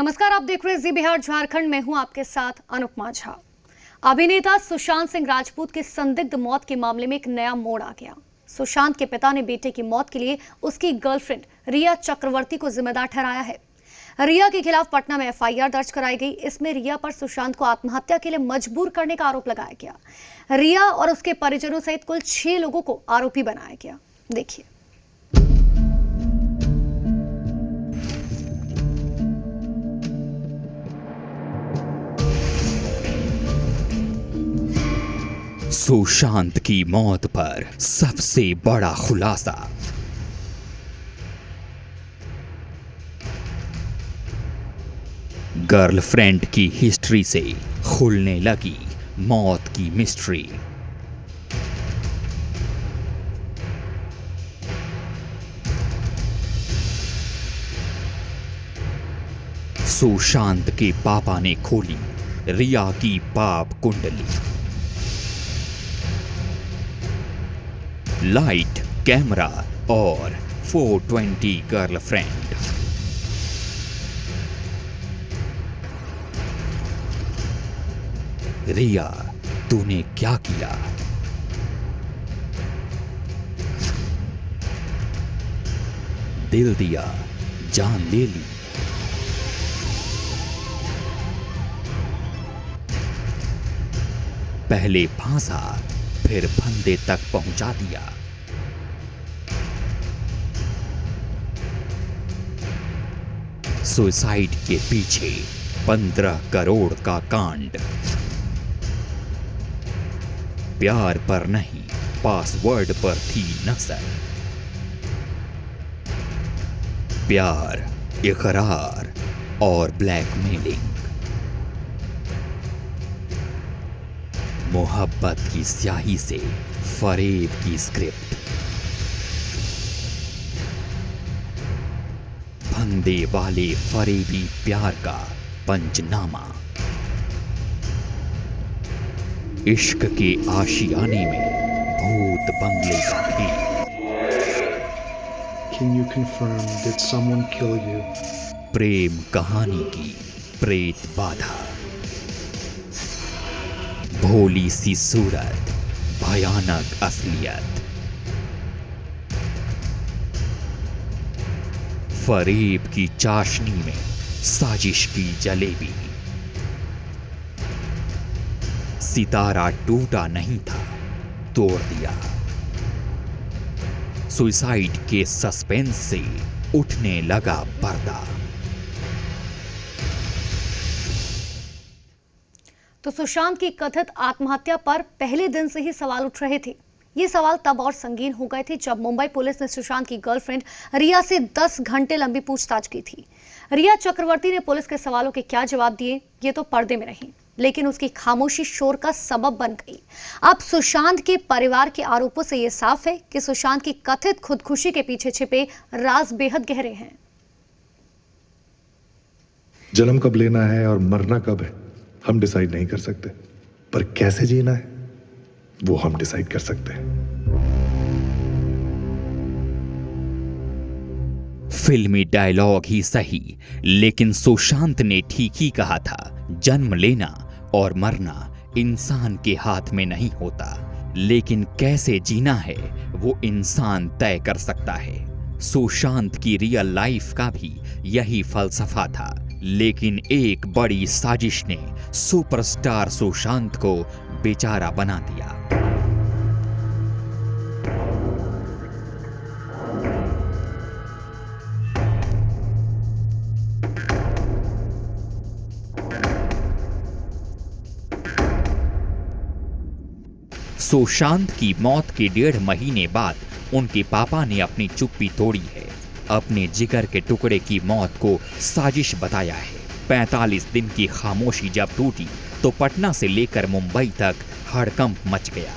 नमस्कार, आप देख रहे हैं जी बिहार झारखंड में हूं आपके साथ अनुपमा झा। अभिनेता सुशांत सिंह राजपूत की संदिग्ध मौत के मामले में एक नया मोड़ आ गया। सुशांत के पिता ने बेटे की मौत के लिए उसकी गर्लफ्रेंड रिया चक्रवर्ती को जिम्मेदार ठहराया है। रिया के खिलाफ पटना में एफआईआर दर्ज कराई गई। इसमें रिया पर सुशांत को आत्महत्या के लिए मजबूर करने का आरोप लगाया गया। रिया और उसके परिजनों सहित कुल 6 लोगों को आरोपी बनाया गया। देखिए। सुशांत की मौत पर सबसे बड़ा खुलासा। गर्लफ्रेंड की हिस्ट्री से खुलने लगी मौत की मिस्ट्री। सुशांत के पापा ने खोली रिया की पाप कुंडली। लाइट, कैमरा और 420 गर्लफ्रेंड। रिया, तूने क्या किया? दिल दिया, जान ले ली। पहले फांसा, फिर फंदे तक पहुंचा दिया। सुसाइड के पीछे 15 करोड़ का कांड। प्यार पर नहीं, पासवर्ड पर थी नजर। प्यार, इकरार और ब्लैकमेलिंग। मोहब्बत की स्याही से फरेब की स्क्रिप्ट। फंदे वाले फरेबी प्यार का पंचनामा। इश्क के आशियाने में भूत बंगले का खेल। Can you confirm did someone kill you? प्रेम कहानी की प्रेत बाधा। भोली सी सूरत, भयानक असलियत। फरेब की चाशनी में साजिश की जलेबी। सितारा टूटा नहीं था, तोड़ दिया। सुसाइड के सस्पेंस से उठने लगा पर्दा। तो सुशांत की कथित आत्महत्या पर पहले दिन से ही सवाल उठ रहे थे। ये सवाल तब और संगीन हो गए थे जब मुंबई पुलिस ने सुशांत की गर्लफ्रेंड रिया से 10 घंटे लंबी पूछताछ की थी। रिया चक्रवर्ती ने पुलिस के सवालों के क्या जवाब दिए, ये तो पर्दे में रही, लेकिन उसकी खामोशी शोर का सबब बन गई। अब सुशांत के परिवार के आरोपों से यह साफ है कि सुशांत की कथित खुदकुशी के पीछे छिपे राज बेहद गहरे हैं। जन्म कब लेना है और मरना कब है हम डिसाइड नहीं कर सकते, पर कैसे जीना है वो हम डिसाइड कर सकते हैं। फिल्मी डायलॉग ही सही, लेकिन सुशांत ने ठीक ही कहा था। जन्म लेना और मरना इंसान के हाथ में नहीं होता, लेकिन कैसे जीना है वो इंसान तय कर सकता है। सुशांत की रियल लाइफ का भी यही फलसफा था, लेकिन एक बड़ी साजिश ने सुपरस्टार सुशांत को बेचारा बना दिया। सुशांत की मौत के 1.5 महीने बाद उनके पापा ने अपनी चुप्पी तोड़ी है। अपने जिगर के टुकड़े की मौत को साजिश बताया है। 45 दिन की खामोशी जब टूटी तो पटना से लेकर मुंबई तक हड़कंप मच गया।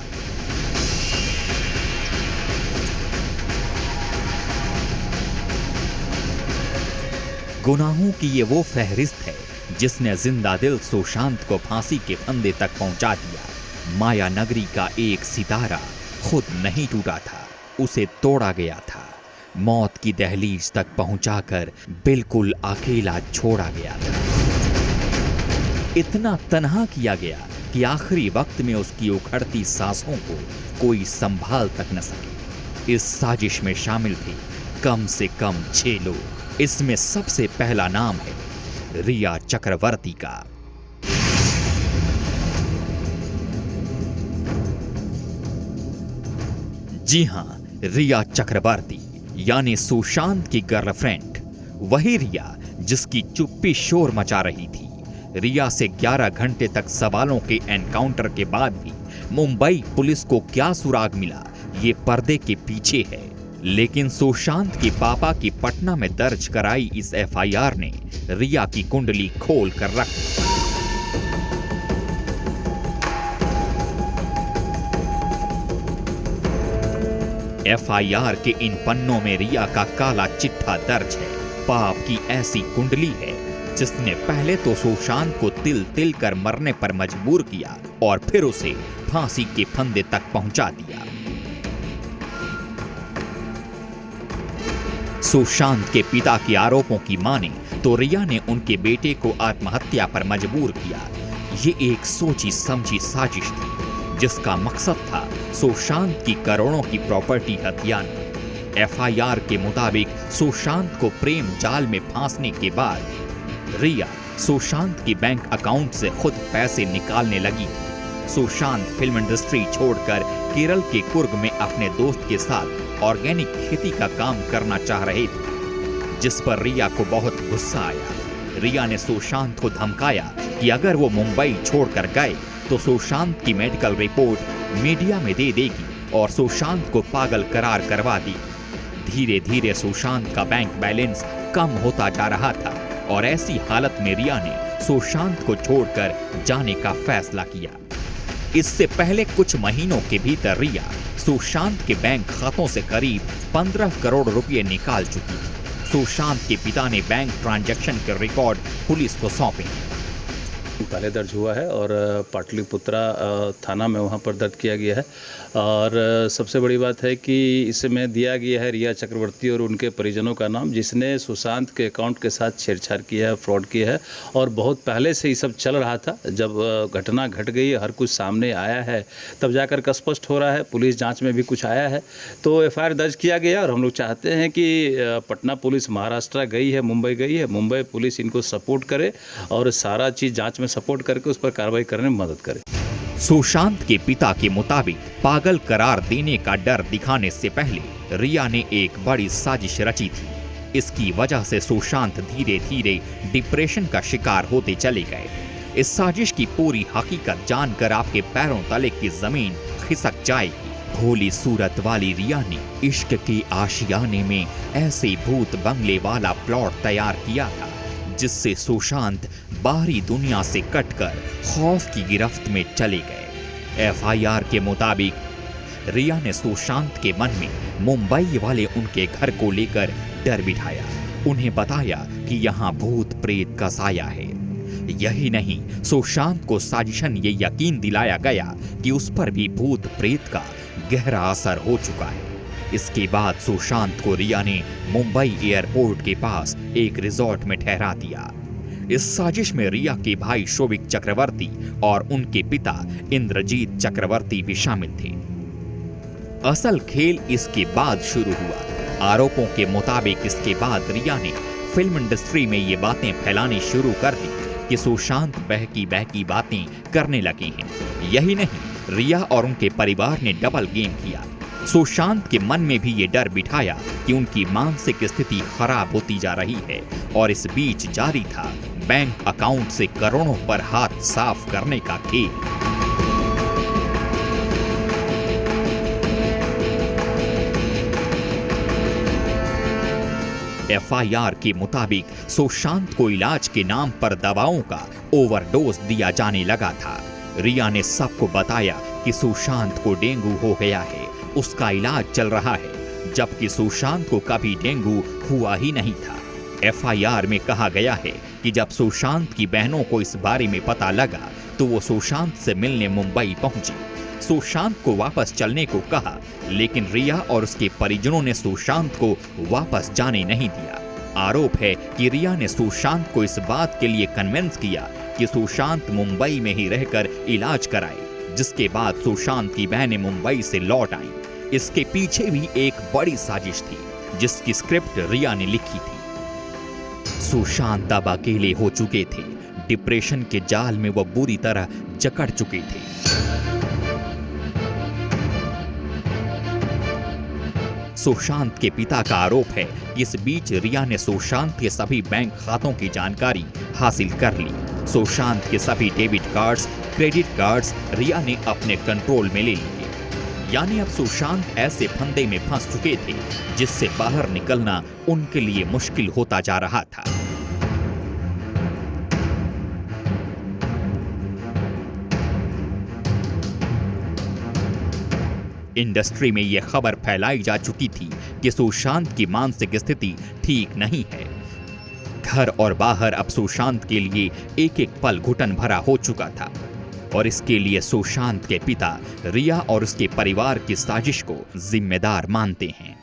गुनाहों की ये वो फहरिस्त है जिसने जिंदा दिल सुशांत को फांसी के फंदे तक पहुंचा दिया। माया नगरी का एक सितारा खुद नहीं टूटा था, उसे तोड़ा गया था। मौत की दहलीज तक पहुंचाकर बिल्कुल अकेला छोड़ा गया था। इतना तन्हा किया गया कि आखिरी वक्त में उसकी उखड़ती सांसों को कोई संभाल तक न सके। इस साजिश में शामिल थे कम से कम 6 लोग। इसमें सबसे पहला नाम है रिया चक्रवर्ती का। जी हां, रिया चक्रवर्ती यानी सुशांत की गर्लफ्रेंड, वही रिया जिसकी चुप्पी शोर मचा रही थी। रिया से 11 घंटे तक सवालों के एनकाउंटर के बाद भी मुंबई पुलिस को क्या सुराग मिला, ये पर्दे के पीछे है। लेकिन सुशांत के पापा की पटना में दर्ज कराई इस एफआईआर ने रिया की कुंडली खोल कर रख दी। एफआईआर के इन पन्नों में रिया का काला चिट्ठा दर्ज है। पाप की ऐसी कुंडली है जिसने पहले तो सुशांत को तिल तिल कर मरने पर मजबूर किया और फिर उसे फांसी के फंदे तक पहुंचा दिया। सुशांत के पिता के आरोपों की माने तो रिया ने उनके बेटे को आत्महत्या पर मजबूर किया। ये एक सोची समझी साजिश थी जिसका मकसद था सुशांत की करोड़ों की प्रॉपर्टी हथियाना। एफआईआर के मुताबिक सुशांत को प्रेम जाल में फांसने के बाद रिया सुशांत की बैंक अकाउंट से खुद पैसे निकालने लगी। सुशांत फिल्म इंडस्ट्री छोड़कर केरल के कुर्ग में अपने दोस्त के साथ ऑर्गेनिक खेती का काम करना चाह रहे थे, जिस पर रिया को बहुत गुस्सा आया। रिया ने सुशांत को धमकाया कि अगर वो मुंबई छोड़कर गए तो सुशांत की मेडिकल रिपोर्ट मीडिया में दे देगी और सुशांत को पागल करार करवा देगी। धीरे धीरे सुशांत का बैंक बैलेंस कम होता जा रहा था और ऐसी हालत में रिया ने सुशांत को छोड़कर जाने का फैसला किया। इससे पहले कुछ महीनों के भीतर रिया सुशांत के बैंक खातों से करीब 15 करोड़ रुपए निकाल चुकी थी। सुशांत के पिता ने बैंक ट्रांजैक्शन के रिकॉर्ड पुलिस को सौंपे। पहले दर्ज हुआ है और पाटलिपुत्रा थाना में वहाँ पर दर्ज किया गया है। और सबसे बड़ी बात है कि इसमें दिया गया है रिया चक्रवर्ती और उनके परिजनों का नाम, जिसने सुशांत के अकाउंट के साथ छेड़छाड़ किया है, फ्रॉड किया है। और बहुत पहले से ही सब चल रहा था। जब घटना घट गई, हर कुछ सामने आया है, तब जाकर का स्पष्ट हो रहा है। पुलिस जांच में भी कुछ आया है तो एफआईआर दर्ज किया गया। और हम लोग चाहते हैं कि पटना पुलिस महाराष्ट्र गई है, मुंबई गई है, मुंबई पुलिस इनको सपोर्ट करे और सारा चीज़ जाँच में सपोर्ट करके उस पर कार्रवाई करने में मदद करे। सुशांत के पिता के मुताबिक पागल करार देने का डर दिखाने से पहले रिया ने एक बड़ी साजिश रची थी। इसकी वजह से सुशांत धीरे धीरे डिप्रेशन का शिकार होते चले गए। इस साजिश की पूरी हकीकत जानकर आपके पैरों तले की जमीन खिसक जाएगी। भोली सूरत वाली रिया ने इश्क के आशियाने में ऐसे भूत बंगले वाला प्लॉट तैयार किया था जिससे सुशांत बाहरी दुनिया से कटकर खौफ की गिरफ्त में चले गए। एफआईआर के मुताबिक रिया ने सुशांत के मन में मुंबई वाले उनके घर को लेकर डर बिठाया। उन्हें बताया कि यहाँ भूत प्रेत का साया है। यही नहीं, सुशांत को साजिशन ये यकीन दिलाया गया कि उस पर भी भूत प्रेत का गहरा असर हो चुका है। इसके बाद सुशांत को रिया ने मुंबई एयरपोर्ट के पास एक रिजॉर्ट में ठहरा दिया। इस साजिश में रिया के भाई शोभिक चक्रवर्ती और उनके पिता इंद्रजीत चक्रवर्ती भी शामिल थे। असल खेल इसके बाद शुरू हुआ। आरोपों के मुताबिक इसके बाद रिया ने फिल्म इंडस्ट्री में ये बातें फैलानी शुरू कर दी कि सुशांत बहकी बातें करने लगे हैं। यही नहीं, रिया और उनके परिवार ने डबल गेम किया। सुशांत के मन में भी ये डर बिठाया कि उनकी मानसिक स्थिति खराब होती जा रही है और इस बीच जारी था बैंक अकाउंट से करोड़ों पर हाथ साफ करने का खेल। एफआईआर के मुताबिक सुशांत को इलाज के नाम पर दवाओं का ओवरडोज दिया जाने लगा था। रिया ने सबको बताया कि सुशांत को डेंगू हो गया है, उसका इलाज चल रहा है, जबकि सुशांत को कभी डेंगू हुआ ही नहीं था। एफआईआर में कहा गया है कि जब सुशांत की बहनों को इस बारे में पता लगा तो वो सुशांत से मिलने मुंबई पहुंची सुशांत को वापस चलने को कहा, लेकिन रिया और उसके परिजनों ने सुशांत को वापस जाने नहीं दिया। आरोप है कि रिया ने सुशांत को इस बात के लिए कन्विंस किया कि सुशांत मुंबई में ही रहकर इलाज कराए, जिसके बाद सुशांत की बहनें मुंबई से लौट आईं। इसके पीछे भी एक बड़ी साजिश थी, जिसकी स्क्रिप्ट रिया ने लिखी थी। सुशांत अब अकेले हो चुके थे। डिप्रेशन के जाल में वो बुरी तरह जकड़ चुके थे। सुशांत के पिता का आरोप है कि इस बीच रिया ने सुशांत के सभी बैंक खातों की जानकारी हासिल कर ली। सुशांत के सभी डेबिट कार्ड्स, क्रेडिट कार्ड्स रिया ने अपने कंट्रोल में ले लिए। यानी अब सुशांत ऐसे फंदे में फंस चुके थे जिससे बाहर निकलना उनके लिए मुश्किल होता जा रहा था। इंडस्ट्री में यह खबर फैलाई जा चुकी थी कि सुशांत की मानसिक स्थिति ठीक नहीं है। घर और बाहर अब सुशांत के लिए एक एक पल घुटन भरा हो चुका था, और इसके लिए सुशांत के पिता रिया और उसके परिवार की साजिश को जिम्मेदार मानते हैं।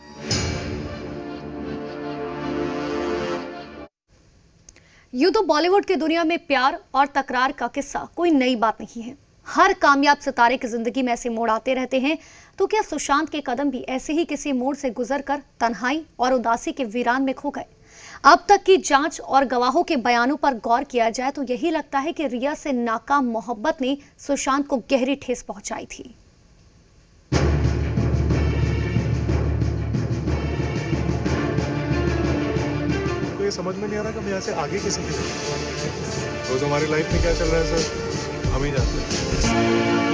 यूं तो बॉलीवुड की दुनिया में प्यार और तकरार का किस्सा कोई नई बात नहीं है। हर कामयाब सितारे की जिंदगी में ऐसे मोड़ आते रहते हैं। तो क्या सुशांत के कदम भी ऐसे ही किसी मोड़ से गुजरकर तन्हाई और उदासी के वीरान में खो गए? अब तक की जांच और गवाहों के बयानों पर गौर किया जाए तो यही लगता है कि रिया से नाकाम मोहब्बत ने सुशांत को गहरी ठेस पहुंचाई थी। तो ये समझ में नहीं आ रहा कि हम यहाँ से आगे कैसे बढ़ें। रोज हमारी लाइफ में क्या चल रहा है सर, हम ही जानते हैं।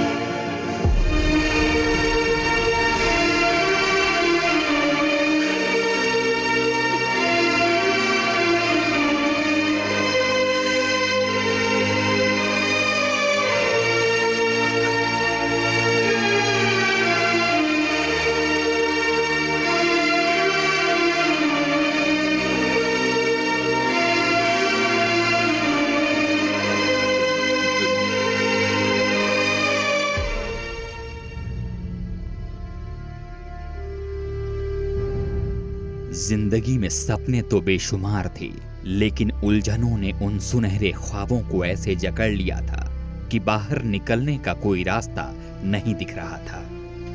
जिंदगी में सपने तो बेशुमार थे, लेकिन उलझनों ने उन सुनहरे ख्वाबों को ऐसे जकड़ लिया था कि बाहर निकलने का कोई रास्ता नहीं दिख रहा था।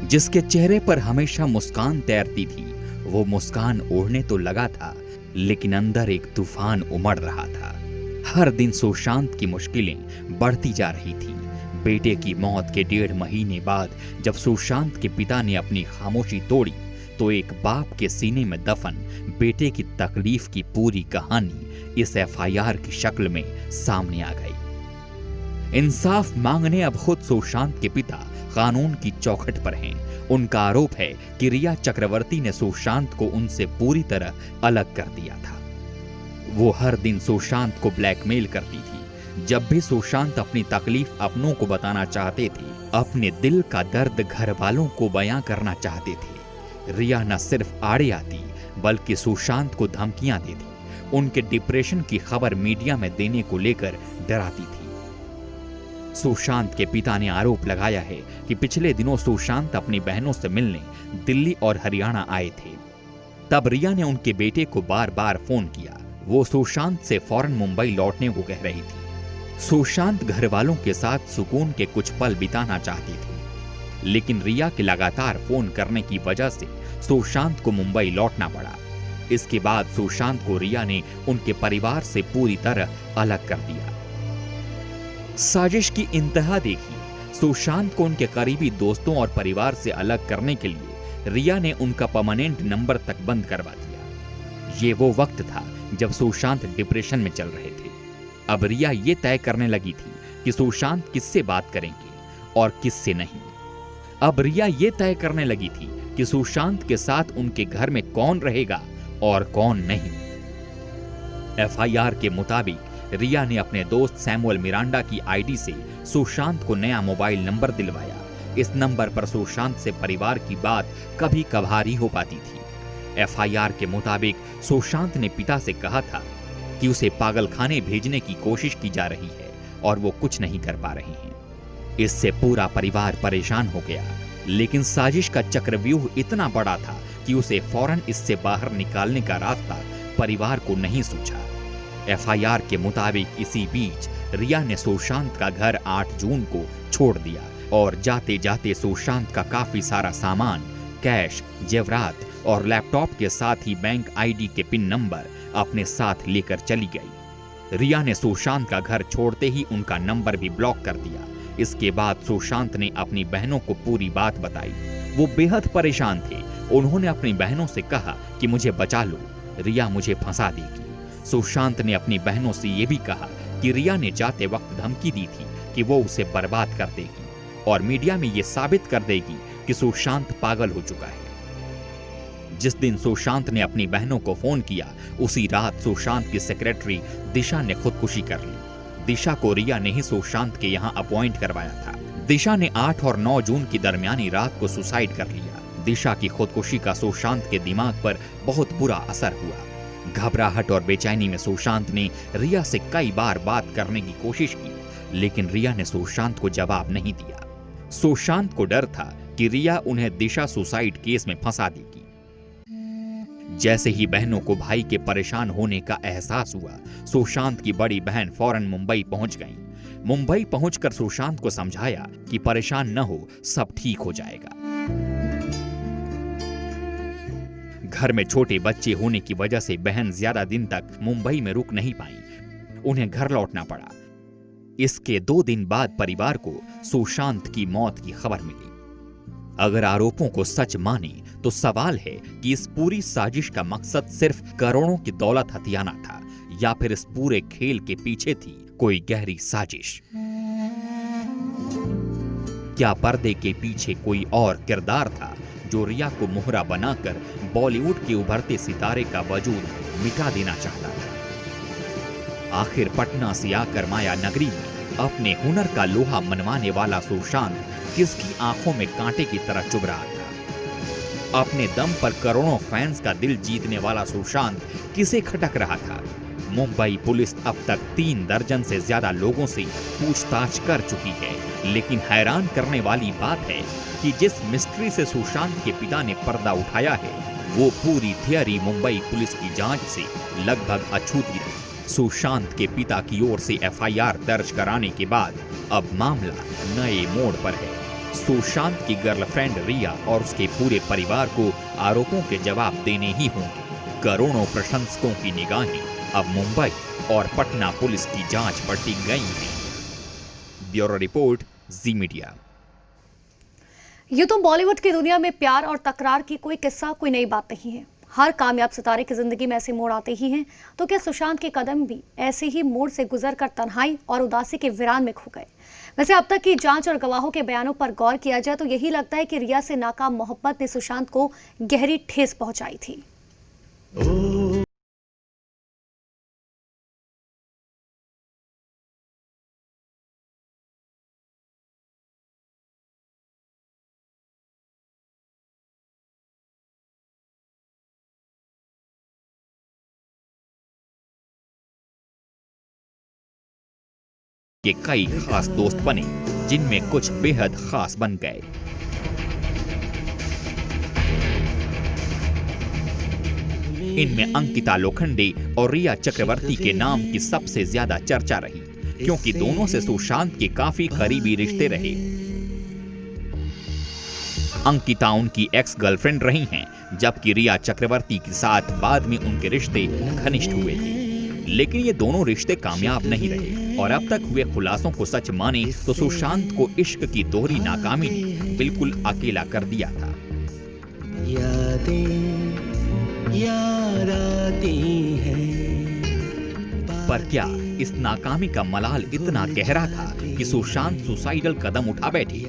जिसके चेहरे पर हमेशा मुस्कान तैरती थी, वो मुस्कान ओढ़ने तो लगा था, लेकिन अंदर एक तूफान उमड़ रहा था। हर दिन सुशांत की मुश्किलें बढ़ती जा रही थी। बेटे की मौत के 1.5 महीने बाद जब सुशांत के पिता ने अपनी खामोशी तोड़ी, तो एक बाप के सीने में दफन बेटे की तकलीफ की पूरी कहानी इस एफआईआर की शक्ल में सामने आ गई। इंसाफ मांगने अब खुद सुशांत के पिता कानून की चौखट पर हैं। उनका आरोप है कि रिया चक्रवर्ती ने सुशांत को उनसे पूरी तरह अलग कर दिया था। वो हर दिन सुशांत को ब्लैकमेल करती थी। जब भी सुशांत अपनी तकलीफ अपनों को बताना चाहते थे, अपने दिल का दर्द घर वालों को बयां करना चाहते थे, रिया न सिर्फ आड़े आती बल्कि सुशांत को धमकियां देती। उनके डिप्रेशन की खबर मीडिया में देने को लेकर डराती थी। सुशांत के पिता ने आरोप लगाया है कि पिछले दिनों सुशांत अपनी बहनों से मिलने दिल्ली और हरियाणा आए थे। तब रिया ने उनके बेटे को बार बार फोन किया। वो सुशांत से फौरन मुंबई लौटने को कह रही थी। सुशांत घर वालों के साथ सुकून के कुछ पल बिताना चाहती थी, लेकिन रिया के लगातार फोन करने की वजह से सुशांत को मुंबई लौटना पड़ा। इसके बाद सुशांत को रिया ने उनके परिवार से पूरी तरह अलग कर दिया। साजिश की इंतहा देखी। सुशांत को उनके करीबी दोस्तों और परिवार से अलग करने के लिए रिया ने उनका परमानेंट नंबर तक बंद करवा दिया। ये वो वक्त था जब सुशांत डिप्रेशन में चल रहे थे। अब रिया ये तय करने लगी थी कि सुशांत किससे बात करेंगे और किससे नहीं। अब रिया ये तय करने लगी थी कि सुशांत के साथ उनके घर में कौन रहेगा और कौन नहीं। एफआईआर के मुताबिक रिया ने अपने दोस्त सैमुअल मिरांडा की आईडी से सुशांत को नया मोबाइल नंबर दिलवाया। इस नंबर पर सुशांत से परिवार की बात कभी कभार ही हो पाती थी। एफआईआर के मुताबिक सुशांत ने पिता से कहा था कि उसे पागलखाने भेजने की कोशिश की जा रही है और वो कुछ नहीं कर पा रहे हैं। इससे पूरा परिवार परेशान हो गया, लेकिन साजिश का चक्रव्यूह इतना बड़ा था कि उसे फौरन इससे बाहर निकालने का रास्ता परिवार को नहीं सूझा। एफआईआर के मुताबिक इसी बीच रिया ने सुशांत का घर 8 जून को छोड़ दिया और जाते जाते सुशांत का काफी सारा सामान, कैश, जेवरात और लैपटॉप के साथ ही बैंक आईडी के पिन नंबर अपने साथ लेकर चली गई। रिया ने सुशांत का घर छोड़ते ही उनका नंबर भी ब्लॉक कर दिया। इसके बाद सुशांत ने अपनी बहनों को पूरी बात बताई। वो बेहद परेशान थे। उन्होंने अपनी बहनों से कहा कि मुझे बचा लो, रिया मुझे फंसा देगी। सुशांत ने अपनी बहनों से ये भी कहा कि रिया ने जाते वक्त धमकी दी थी कि वो उसे बर्बाद कर देगी और मीडिया में ये साबित कर देगी कि सुशांत पागल हो चुका है। जिस दिन सुशांत ने अपनी बहनों को फोन किया, उसी रात सुशांत की सेक्रेटरी दिशा ने खुदकुशी कर ली। दिशा को रिया ने ही सुशांत के यहाँ अपॉइंट करवाया था। दिशा ने 8 और 9 जून की दरमियानी रात को सुसाइड कर लिया। दिशा की खुदकुशी का सुशांत के दिमाग पर बहुत बुरा असर हुआ। घबराहट और बेचैनी में सुशांत ने रिया से कई बार बात करने की कोशिश की, लेकिन रिया ने सुशांत को जवाब नहीं दिया। सुशांत को डर था कि रिया उन्हें दिशा सुसाइड केस में फंसा देगी। जैसे ही बहनों को भाई के परेशान होने का एहसास हुआ, सुशांत की बड़ी बहन फौरन मुंबई पहुंच गईं। मुंबई पहुंचकर सुशांत को समझाया कि परेशान न हो, सब ठीक हो जाएगा। घर में छोटे बच्चे होने की वजह से बहन ज्यादा दिन तक मुंबई में रुक नहीं पाई। उन्हें घर लौटना पड़ा। इसके 2 दिन बाद परिवार को सुशांत की मौत की खबर मिली। अगर आरोपों को सच माने तो सवाल है कि इस पूरी साजिश का मकसद सिर्फ करोड़ों की दौलत हथियाना था या फिर इस पूरे खेल के पीछे थी कोई गहरी साजिश। क्या पर्दे के पीछे कोई और किरदार था जो रिया को मोहरा बनाकर बॉलीवुड के उभरते सितारे का वजूद मिटा देना चाहता था? आखिर पटना से आकर माया नगरी में अपने हुनर का लोहा मनवाने वाला सुशांत किसकी आंखों में कांटे की तरह चुभ रहा था? अपने दम पर करोड़ों फैंस का दिल जीतने वाला सुशांत किसे खटक रहा था? मुंबई पुलिस अब तक 3 दर्जन से ज्यादा लोगों से पूछताछ कर चुकी है, लेकिन हैरान करने वाली बात है कि जिस मिस्ट्री से सुशांत के पिता ने पर्दा उठाया है, वो पूरी थियरी मुंबई पुलिस की जांच से लगभग अछूती रही। सुशांत के पिता की ओर से एफआईआर दर्ज कराने के बाद अब मामला नए मोड़ पर है। सुशांत की गर्लफ्रेंड रिया और उसके पूरे परिवार को आरोपों के जवाब देने ही होंगे। करोड़ों प्रशंसकों की निगाहें अब मुंबई और पटना पुलिस की जांच पर टिक गई हैं। ब्यूरो रिपोर्ट, जी मीडिया। ये तो बॉलीवुड की दुनिया में प्यार और तकरार की कोई किस्सा, कोई नई बात नहीं है। हर कामयाब सितारे की जिंदगी में ऐसे मोड़ आते ही हैं। तो क्या सुशांत के कदम भी ऐसे ही मोड़ से गुजरकर तन्हाई और उदासी के वीरान में खो गए? वैसे अब तक की जांच और गवाहों के बयानों पर गौर किया जाए तो यही लगता है कि रिया से नाकाम मोहब्बत ने सुशांत को गहरी ठेस पहुंचाई थी। के कई खास दोस्त बने, जिनमें कुछ बेहद खास बन गए। इनमें अंकिता लोखंडे और रिया चक्रवर्ती के नाम की सबसे ज्यादा चर्चा रही, क्योंकि दोनों से सुशांत के काफी करीबी रिश्ते रहे। अंकिता उनकी एक्स गर्लफ्रेंड रही हैं, जबकि रिया चक्रवर्ती के साथ बाद में उनके रिश्ते घनिष्ठ हुए थे। लेकिन ये दोनों रिश्ते कामयाब नहीं रहे और अब तक हुए खुलासों को सच माने तो सुशांत को इश्क की दोहरी नाकामी ने बिल्कुल अकेला कर दिया था। याद आती हैं। पर क्या इस नाकामी का मलाल इतना गहरा था कि सुशांत सुसाइडल कदम उठा बैठे?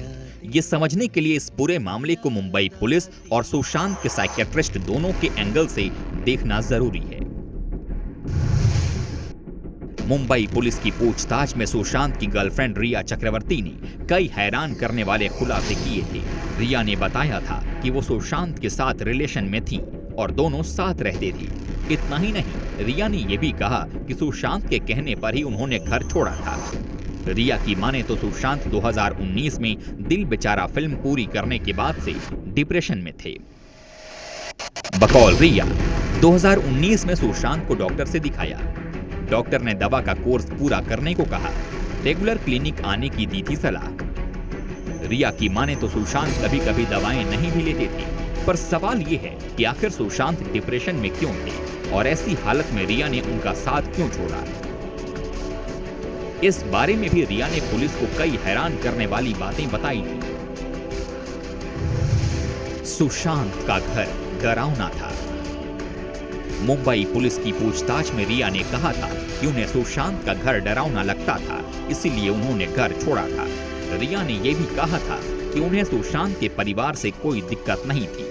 ये समझने के लिए इस पूरे मामले को मुंबई पुलिस और सुशांत के साइकियाट्रिस्ट दोनों के एंगल से देखना जरूरी है। मुंबई पुलिस की पूछताछ में सुशांत की गर्लफ्रेंड रिया चक्रवर्ती ने कई हैरान करने वाले खुलासे किए थे। रिया ने बताया था कि वो सुशांत के साथ रिलेशन में थी और दोनों साथ रहते थे। इतना ही नहीं, रिया ने यह भी कहा कि सुशांत के कहने पर ही उन्होंने घर छोड़ा था। रिया की माने तो सुशांत 2019 में दिल बेचारा फिल्म पूरी करने के बाद से डिप्रेशन में थे। बकौल रिया 2019 में सुशांत को डॉक्टर से दिखाया। डॉक्टर ने दवा का कोर्स पूरा करने को कहा, रेगुलर क्लिनिक आने की दी थी सलाह। रिया की माने तो सुशांत कभी कभी दवाएं नहीं भी लेते थे, पर सवाल ये है कि आखिर सुशांत डिप्रेशन में क्यों थे और ऐसी हालत में रिया ने उनका साथ क्यों छोड़ा। इस बारे में भी रिया ने पुलिस को कई हैरान करने वाली बातें बताई थी। सुशांत का घर डरावना था। मुंबई पुलिस की पूछताछ में रिया ने कहा था कि उन्हें सुशांत का घर डरावना लगता था, इसीलिए उन्होंने घर छोड़ा था। रिया ने यह भी कहा था कि उन्हें सुशांत के परिवार से कोई दिक्कत नहीं थी।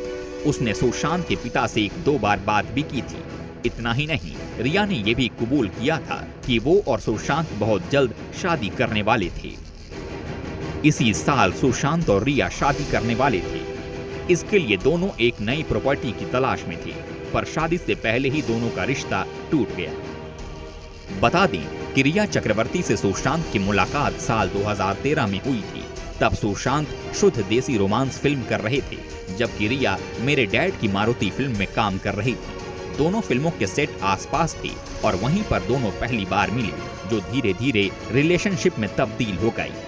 उसने सुशांत के पिता से 1-2 बार बात भी की थी। इतना ही नहीं, रिया ने यह भी कबूल किया था कि वो और सुशांत बहुत जल्द शादी करने वाले थे। इसी साल सुशांत और रिया शादी करने वाले थे। इसके लिए दोनों एक नई प्रॉपर्टी की तलाश में थे, पर शादी से पहले ही दोनों का रिश्ता टूट गया। बता दें कि रिया चक्रवर्ती से सुशांत की मुलाकात साल 2013 में हुई थी। तब सुशांत शुद्ध देसी रोमांस फिल्म कर रहे थे, जबकि रिया मेरे डैड की मारुति फिल्म में काम कर रही थी। दोनों फिल्मों के सेट आसपास थे और वहीं पर दोनों पहली बार मिले, जो धीरे धीरे रिलेशनशिप में तब्दील हो गई।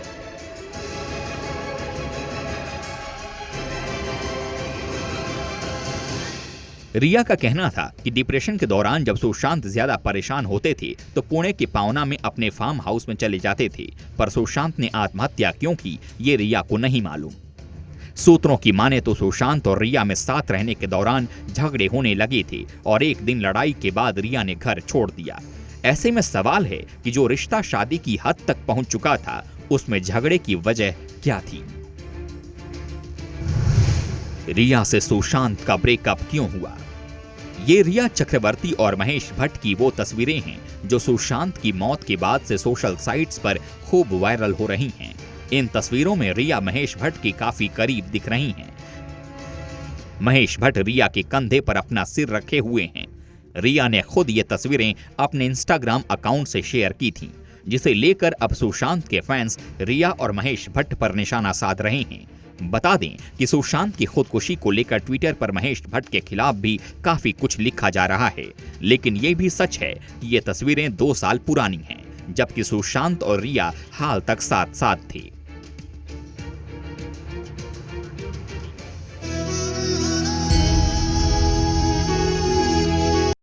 रिया का कहना था कि डिप्रेशन के दौरान जब सुशांत ज्यादा परेशान होते थे तो पुणे के पावना में अपने फार्म हाउस में चले जाते थे, पर सुशांत ने आत्महत्या क्यों की ये रिया को नहीं मालूम। सूत्रों की माने तो सुशांत और रिया में साथ रहने के दौरान झगड़े होने लगे थे और एक दिन लड़ाई के बाद रिया ने घर छोड़ दिया। ऐसे में सवाल है कि जो रिश्ता शादी की हद तक पहुंच चुका था, उसमें झगड़े की वजह क्या थी। रिया से सुशांत का ब्रेकअप क्यों हुआ? ये रिया चक्रवर्ती और महेश भट्ट की वो तस्वीरें हैं जो सुशांत की मौत के बाद से सोशल साइट्स पर खूब वायरल हो रही हैं। इन तस्वीरों में रिया महेश भट्ट के काफी करीब दिख रही हैं। महेश भट्ट रिया के कंधे पर अपना सिर रखे हुए हैं। रिया ने खुद ये तस्वीरें अपने इंस्टाग्राम अकाउंट से शेयर की थीं, जिसे लेकर अब सुशांत के फैंस रिया और महेश भट्ट पर निशाना साध रहे हैं। बता दें कि सुशांत की खुदकुशी को लेकर ट्विटर पर महेश भट्ट के खिलाफ भी काफी कुछ लिखा जा रहा है, लेकिन ये भी सच है कि ये तस्वीरें 2 साल पुरानी हैं, जबकि सुशांत और रिया हाल तक साथ साथ थे।